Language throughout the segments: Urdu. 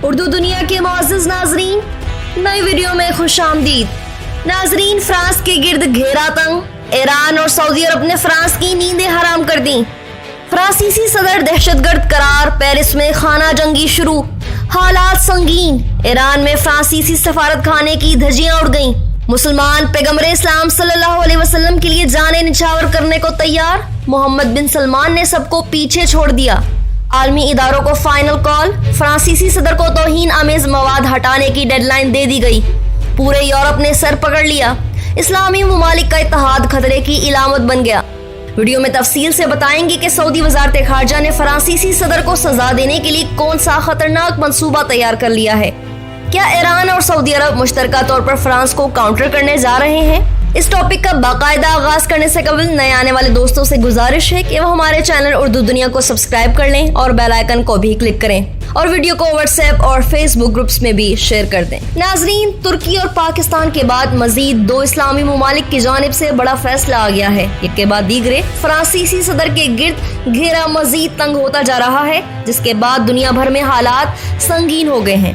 اردو دنیا کے معزز ناظرین، نئی ویڈیو میں خوش آمدید۔ ناظرین، فرانس کے گرد گھیرا تنگ، ایران اور سعودی عرب نے فرانس کی نیندیں حرام کر دیں۔ فرانسیسی صدر دہشت گرد قرار، پیرس میں خانہ جنگی شروع، حالات سنگین۔ ایران میں فرانسیسی سفارت خانے کی دھجیاں اڑ گئیں۔ مسلمان پیغمبر اسلام صلی اللہ علیہ وسلم کے لیے جانیں نچھاور کرنے کو تیار، محمد بن سلمان نے سب کو پیچھے چھوڑ دیا۔ عالمی اداروں کو فائنل کال، فرانسیسی صدر کو توہین آمیز مواد ہٹانے کی ڈیڈ لائن دے دی گئی۔ پورے یورپ نے سر پکڑ لیا، اسلامی ممالک کا اتحاد خطرے کی علامت بن گیا۔ ویڈیو میں تفصیل سے بتائیں گے کہ سعودی وزارت خارجہ نے فرانسیسی صدر کو سزا دینے کے لیے کون سا خطرناک منصوبہ تیار کر لیا ہے۔ کیا ایران اور سعودی عرب مشترکہ طور پر فرانس کو کاؤنٹر کرنے جا رہے ہیں؟ اس ٹاپک کا باقاعدہ آغاز کرنے سے قبل نئے آنے والے دوستوں سے گزارش ہے کہ وہ ہمارے چینل اردو دنیا کو سبسکرائب کر لیں اور بیل آئیکن کو بھی کلک کریں اور ویڈیو کو واٹس ایپ اور فیس بک گروپس میں بھی شیئر کر دیں۔ ناظرین، ترکی اور پاکستان کے بعد مزید 2 اسلامی ممالک کی جانب سے بڑا فیصلہ آ گیا ہے۔ ایک کے بعد دیگرے فرانسیسی صدر کے گرد گھیرا مزید تنگ ہوتا جا رہا ہے، جس کے بعد دنیا بھر میں حالات سنگین ہو گئے ہیں۔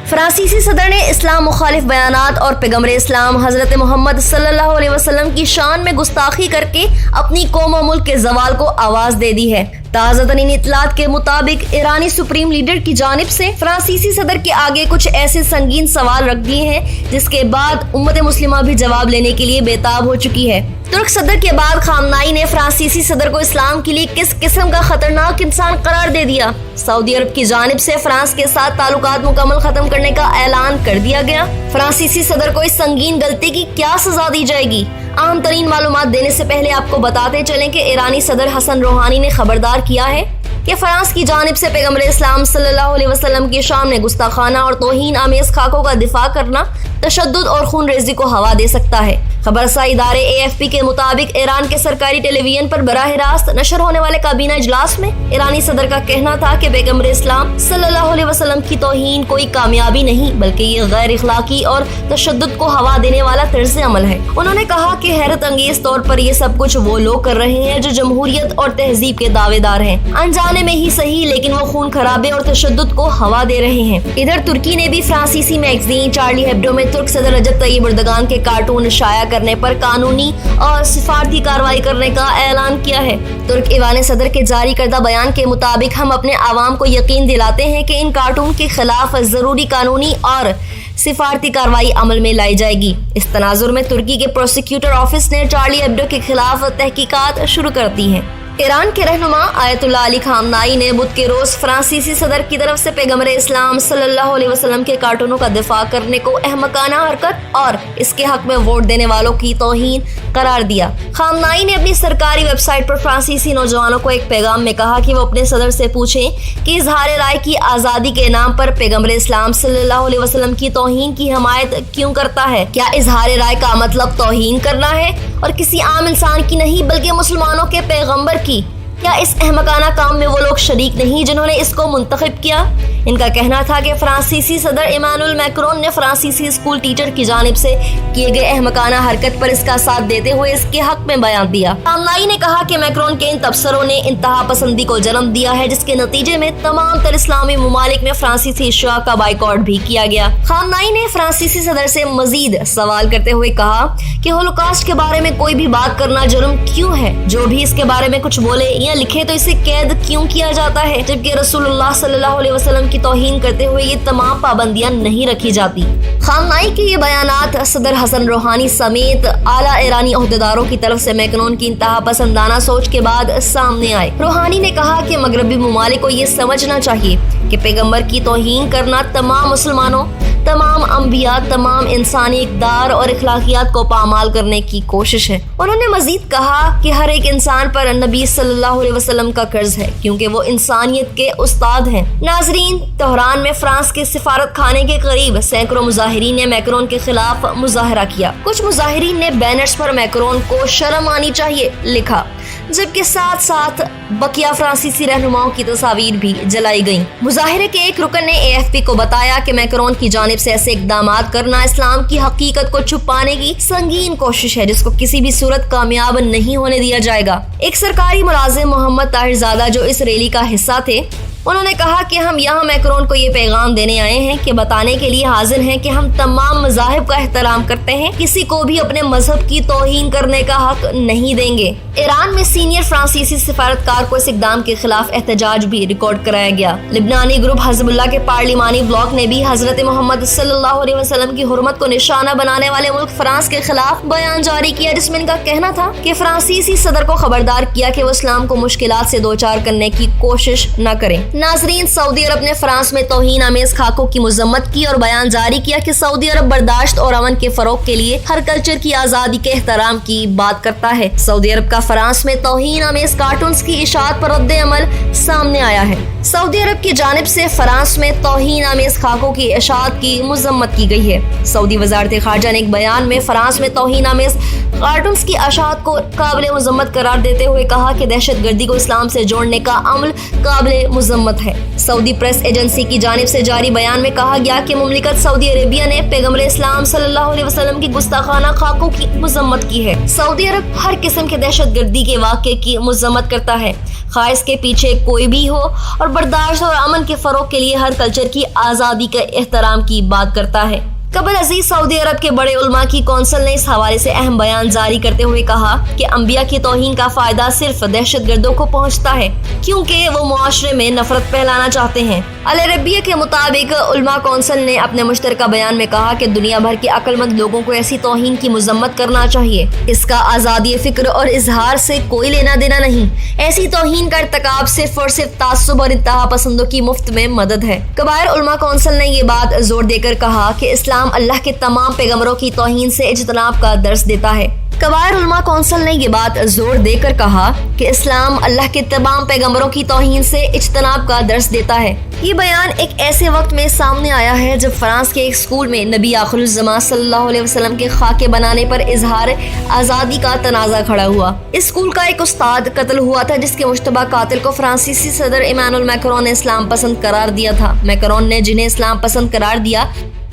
فرانسیسی صدر نے اسلام مخالف بیانات اور پیغمبر اسلام حضرت محمد صلی اللہ علیہ وسلم کی شان میں گستاخی کر کے اپنی قوم و ملک کے زوال کو آواز دے دی ہے۔ تازہ ترین اطلاعات کے مطابق ایرانی سپریم لیڈر کی جانب سے فرانسیسی صدر کے آگے کچھ ایسے سنگین سوال رکھ دیے ہیں جس کے بعد امت مسلمہ بھی جواب لینے کے لیے بےتاب ہو چکی ہے۔ ترک صدر کے بعد خامنائی نے فرانسیسی صدر کو اسلام کے لیے کس قسم کا خطرناک انسان قرار دے دیا۔ سعودی عرب کی جانب سے فرانس کے ساتھ تعلقات مکمل ختم کرنے کا اعلان کر دیا گیا۔ فرانسیسی صدر کو اس سنگین غلطی کی کیا سزا دی جائے گی؟ اہم ترین معلومات دینے سے پہلے آپ کو بتاتے چلیں کہ ایرانی صدر حسن روحانی نے خبردار کیا ہے کہ فرانس کی جانب سے پیغمبر اسلام صلی اللہ علیہ وسلم کے شان میں گستاخانہ اور توہین آمیز خاکوں کا دفاع کرنا تشدد اور خون ریزی کو ہوا دے سکتا ہے۔ خبرساز ادارے AFP کے مطابق ایران کے سرکاری ٹیلی ویژن پر براہ راست نشر ہونے والے کابینہ اجلاس میں ایرانی صدر کا کہنا تھا کہ پیغمبر اسلام صلی اللہ علیہ وسلم کی توہین کوئی کامیابی نہیں بلکہ یہ غیر اخلاقی اور تشدد کو ہوا دینے والا طرز عمل ہے۔ انہوں نے کہا کہ حیرت انگیز طور پر یہ سب کچھ وہ لوگ کر رہے ہیں جو جمہوریت اور تہذیب کے دعوے دار ہیں، انجانے میں ہی صحیح لیکن وہ خون خرابے اور تشدد کو ہوا دے رہے ہیں۔ ادھر ترکی نے بھی فرانسیسی میگزین چارلی ہیبڈو میں ترک صدر رجب طیب اردگان کے کارٹون شائع کرنے پر قانونی اور سفارتی کارروائی کرنے کا اعلان کیا ہے۔ ترک ایوان صدر کے جاری کردہ بیان کے مطابق ہم اپنے عوام کو یقین دلاتے ہیں کہ ان کارٹون کے خلاف ضروری قانونی اور سفارتی کارروائی عمل میں لائی جائے گی۔ اس تناظر میں ترکی کے پروسیکیوٹر آفس نے چارلی ہیبڈو کے خلاف تحقیقات شروع کر دی ہیں۔ ایران کے رہنما آیت اللہ علی خامنائی نے بدھ کے روز فرانسیسی صدر کی طرف سے پیغمبر اسلام صلی اللہ علیہ وسلم کے کارٹونوں کا دفاع کرنے کو احمقانہ حرکت اور اس کے حق میں ووٹ دینے والوں کی توہین قرار دیا۔ خامنائی نے اپنی سرکاری ویب سائٹ پر فرانسیسی نوجوانوں کو ایک پیغام میں کہا کہ وہ اپنے صدر سے پوچھیں کہ اظہار رائے کی آزادی کے نام پر پیغمبر اسلام صلی اللہ علیہ وسلم کی توہین کی حمایت کیوں کرتا ہے؟ کیا اظہار رائے کا مطلب توہین کرنا ہے اور کسی عام انسان کی نہیں بلکہ مسلمانوں کے پیغمبر کی؟ کیا اس احمقانہ کام میں وہ لوگ شریک نہیں جنہوں نے اس کو منتخب کیا؟ ان کا کہنا تھا کہ فرانسیسی صدر ایمانوئل میکرون نے فرانسیسی اسکول ٹیچر کی جانب سے کیے گئے احمقانہ حرکت پر اس کا ساتھ دیتے ہوئے اس کے حق میں بیان دیا۔ خامنائی نے کہا کہ میکرون کے ان تبصروں نے انتہا پسندی کو جنم دیا ہے جس کے نتیجے میں تمام تر اسلامی ممالک میں فرانسیسی اشیاء کا بائیکاٹ بھی کیا گیا۔ خامنائی نے فرانسیسی صدر سے مزید سوال کرتے ہوئے کہا کہ ہولوکاسٹ کے بارے میں کوئی بھی بات کرنا جرم کیوں ہے؟ جو بھی اس کے بارے میں کچھ بولے یا لکھے تو اسے قید کیوں کیا جاتا ہے جبکہ رسول اللہ صلی اللہ علیہ وسلم کی توہین کرتے ہوئے یہ تمام پابندیاں نہیں رکھی جاتی۔ خامنائی کے یہ بیانات صدر حسن روحانی سمیت اعلیٰ ایرانی عہدیداروں کی طرف سے میکرون کی انتہا پسندانہ سوچ کے بعد سامنے آئے۔ روحانی نے کہا کہ مغربی ممالک کو یہ سمجھنا چاہیے کہ پیغمبر کی توہین کرنا تمام مسلمانوں، تمام انبیاء، تمام انسانی اقدار اور اخلاقیات کو پامال کرنے کی کوشش ہے۔ انہوں نے مزید کہا کہ ہر ایک انسان پر نبی صلی اللہ علیہ وسلم کا قرض ہے کیونکہ وہ انسانیت کے استاد ہیں۔ ناظرین، تہران میں فرانس کے سفارت خانے کے قریب سینکڑوں مظاہرین نے میکرون کے خلاف مظاہرہ کیا۔ کچھ مظاہرین نے بینرز پر میکرون کو شرم آنی چاہیے لکھا، جبکہ ساتھ ساتھ بقیہ فرانسیسی رہنماؤں کی تصاویر بھی جلائی گئیں۔ مظاہرے کے ایک رکن نے AFP کو بتایا کہ میکرون کی جانب سے ایسے اقدامات کرنا اسلام کی حقیقت کو چھپانے کی سنگین کوشش ہے جس کو کسی بھی صورت کامیاب نہیں ہونے دیا جائے گا۔ ایک سرکاری ملازم محمد طاہر زادہ جو اس ریلی کا حصہ تھے انہوں نے کہا کہ ہم یہاں میکرون کو یہ پیغام دینے آئے ہیں کہ بتانے کے لیے حاضر ہیں کہ ہم تمام مذاہب کا احترام کرتے ہیں، کسی کو بھی اپنے مذہب کی توہین کرنے کا حق نہیں دیں گے۔ ایران میں سینئر فرانسیسی سفارتکار کو اس اقدام کے خلاف احتجاج بھی ریکارڈ کرایا گیا۔ لبنانی گروپ حزب اللہ کے پارلیمانی بلاک نے بھی حضرت محمد صلی اللہ علیہ وسلم کی حرمت کو نشانہ بنانے والے ملک فرانس کے خلاف بیان جاری کیا، جس میں ان کا کہنا تھا کہ فرانسیسی صدر کو خبردار کیا کہ وہ اسلام کو مشکلات سے دوچار کرنے کی کوشش نہ کریں۔ ناظرین، سعودی عرب نے فرانس میں توہین آمیز خاکوں کی مذمت کی اور بیان جاری کیا کہ سعودی عرب برداشت اور امن کے فروغ کے لیے ہر کلچر کی آزادی کے احترام کی بات کرتا ہے۔ سعودی عرب کا فرانس میں توہین آمیز کارٹونز کی اشاعت پر رد عمل سامنے آیا ہے۔ سعودی عرب کی جانب سے فرانس میں توہین آمیز خاکوں کی اشاعت کی مذمت کی گئی ہے۔ سعودی وزارت خارجہ نے ایک بیان میں فرانس میں توہین آمیز کارٹونز کی اشاعت کو قابل مذمت قرار دیتے ہوئے کہا کہ دہشت گردی کو اسلام سے جوڑنے کا عمل قابل مذمت ہے۔ سعودی پریس ایجنسی کی جانب سے جاری بیان میں کہا گیا کہ مملکت سعودی عربیہ نے پیغمبر اسلام صلی اللہ علیہ وسلم کی گستاخانہ خاکوں کی مذمت کی ہے۔ سعودی عرب ہر قسم کے دہشت گردی کے واقعے کی مذمت کرتا ہے، خواہ اس کے پیچھے کوئی بھی ہو، اور برداشت اور امن کے فروغ کے لیے ہر کلچر کی آزادی کے احترام کی بات کرتا ہے۔ قبل ازیں سعودی عرب کے بڑے علماء کی کونسل نے اس حوالے سے اہم بیان جاری کرتے ہوئے کہا کہ انبیاء کی توہین کا فائدہ صرف دہشت گردوں کو پہنچتا ہے، کیونکہ وہ معاشرے میں نفرت پھیلانا چاہتے ہیں۔ العربیہ کے مطابق علماء کونسل نے اپنے مشترکہ بیان میں کہا کہ دنیا بھر کے عقل مند لوگوں کو ایسی توہین کی مذمت کرنا چاہیے۔ اس کا آزادی فکر اور اظہار سے کوئی لینا دینا نہیں۔ ایسی توہین کا ارتکاب صرف اور صرف تعصب اور انتہا پسندوں کی مفت میں مدد ہے۔ کبائر علماء کونسل نے یہ بات زور دے کر کہا کہ اسلام اللہ کے تمام پیغمبروں کی توہین سے اجتناب کا درس دیتا ہے۔ کبائر علماء کونسل نے یہ بات زور دے کر کہا کہ اسلام اللہ کے تمام پیغمبروں کی توہین سے اجتناب کا درس دیتا ہے۔ یہ بیان ایک ایسے وقت میں سامنے آیا ہے جب فرانس کے ایک اسکول میں نبی آخر الزمان صلی اللہ علیہ وسلم کے خاکے بنانے پر اظہار آزادی کا تنازع کھڑا ہوا۔ اس اسکول کا ایک استاد قتل ہوا تھا، جس کے مشتبہ قاتل کو فرانسیسی صدر ایمانوئل میکرون نے اسلام پسند قرار دیا تھا۔ میکرون نے جنہیں اسلام پسند قرار دیا،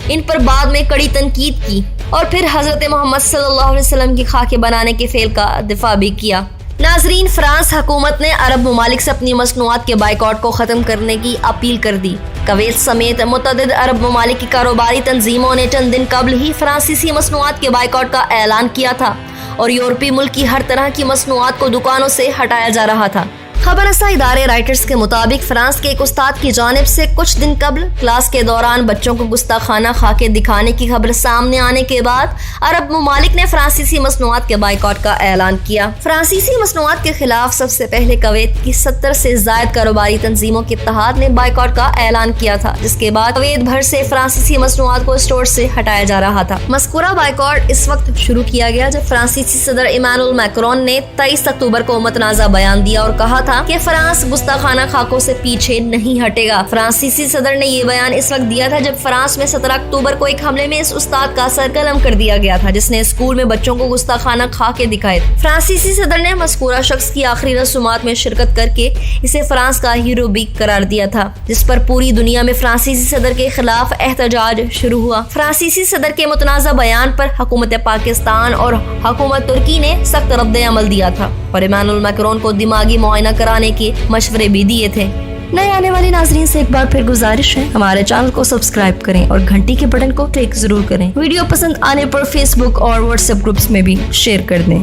ان پر بعد میں کڑی تنقید کی اور پھر حضرت محمد صلی اللہ علیہ وسلم کی خاکے بنانے کے فعل کا دفاع بھی کیا۔ ناظرین، فرانس حکومت نے عرب ممالک سے اپنی مصنوعات کے بائیکاٹ کو ختم کرنے کی اپیل کر دی۔ کویت سمیت متعدد عرب ممالک کی کاروباری تنظیموں نے چند دن قبل ہی فرانسیسی مصنوعات کے بائیکاٹ کا اعلان کیا تھا اور یورپی ملک کی ہر طرح کی مصنوعات کو دکانوں سے ہٹایا جا رہا تھا۔ خبر رساں ادارے رائٹرز کے مطابق فرانس کے ایک استاد کی جانب سے کچھ دن قبل کلاس کے دوران بچوں کو گستاخانہ خاکے دکھانے کی خبر سامنے آنے کے بعد عرب ممالک نے فرانسیسی مصنوعات کے بائیکاٹ کا اعلان کیا۔ فرانسیسی مصنوعات کے خلاف سب سے پہلے کویت کی 70 سے زائد کاروباری تنظیموں کے اتحاد نے بائیکاٹ کا اعلان کیا تھا، جس کے بعد کویت بھر سے فرانسیسی مصنوعات کو اسٹور سے ہٹایا جا رہا تھا۔ مذکورہ بائیکاٹ اس وقت شروع کیا گیا جب فرانسیسی صدر ایمانوئل میکرون نے 23 اکتوبر کو متنازع بیان دیا اور کہا تھا کہ فرانس گستاخانہ خاکوں سے پیچھے نہیں ہٹے گا۔ فرانسیسی صدر نے یہ بیان اس وقت دیا تھا جب فرانس میں 17 اکتوبر کو ایک حملے میں اس استاد کا سر قلم کر دیا گیا تھا، جس نے اسکول میں بچوں کو گستاخانہ خاکے دکھائے تھے۔ فرانسیسی صدر نے مذکورہ شخص کی آخری رسومات میں شرکت کر کے اسے فرانس کا ہیرو بھی قرار دیا تھا، جس پر پوری دنیا میں فرانسیسی صدر کے خلاف احتجاج شروع ہوا۔ فرانسیسی صدر کے متنازع بیان پر حکومت پاکستان اور حکومت ترکی نے سخت رد عمل دیا تھا اور ایمانوئل میکرون کو دماغی معائنہ کرانے کے مشورے بھی دیے تھے۔ نئے آنے والے ناظرین سے ایک بار پھر گزارش ہے، ہمارے چینل کو سبسکرائب کریں اور گھنٹی کے بٹن کو کلک ضرور کریں۔ ویڈیو پسند آنے پر فیس بک اور واٹس ایپ گروپس میں بھی شیئر کر دیں۔